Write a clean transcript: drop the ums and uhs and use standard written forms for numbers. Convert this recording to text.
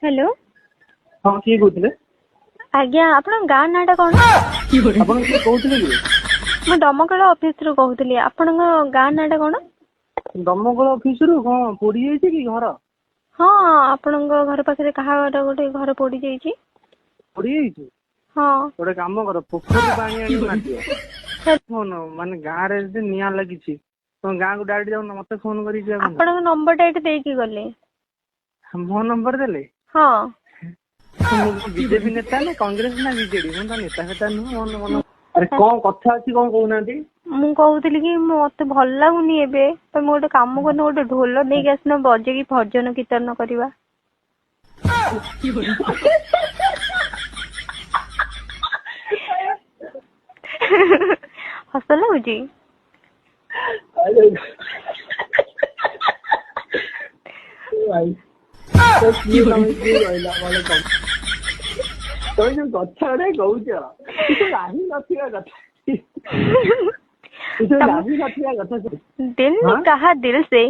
hello हाँ किए कहते आज्ञा आपण गाँ नाटा कौन ଆପଣ କିଏ କହୁଥିଲେ କି मु दमकल ऑफिस रु कहूली आपण गाँ नाटा कौन ଦମକଳ ଅଫିସରୁ କଣ ପୋଡି ଯାଇଛି କି ଘର हाँ आपण घर पाखे कहा गोटे घर पोड़ी जाइए ପୋଡି ଯାଇଛି हाँ ଗୋଟେ କାମ କର ପୋଖରୀ ପାଣି ଆଣି ମାରିଦିଅ ଫୋନ ମାନେ ଗାଁରେ ଯଦି ନିଆଁ ଲାଗିଛି ତମ ଗାଁକୁ ଡାଇରେକ୍ଟ ଯାଉନ ମତେ ଫୋନ କରିକି आपण नंबर टा एटी देकी गले ମୋ ନମ୍ବର ଦେଲେ हाँ ମୁଁ ବିଜେପି ନେତା ନା କଂଗ୍ରେସ ନା ବିଜେଡି ମୁଁ ତ ନେତା ଫେତା ନୁହଁ ଆରେ କଣ କଥା ଅଛି କଣ କହୁନାହାନ୍ତି ମୁଁ କହୁଥିଲି କି ମତେ ଭଲ ଲାଗୁନି ଏବେ ତମେ ଗୋଟେ କାମ କରନ ଗୋଟେ ढोल ନେଇକି ଆସିନ ବଜେଇକି ଭଜନ କୀର୍ତ୍ତନ କରିବା ହସ ଲାଗୁଛି ତମେ ଯୋଉ କଥା ଗୁଡା କହୁଛ ରାହି ନଥିବା କଥା ରାହି ନଥିବା କଥା दिल ने कहा दिल से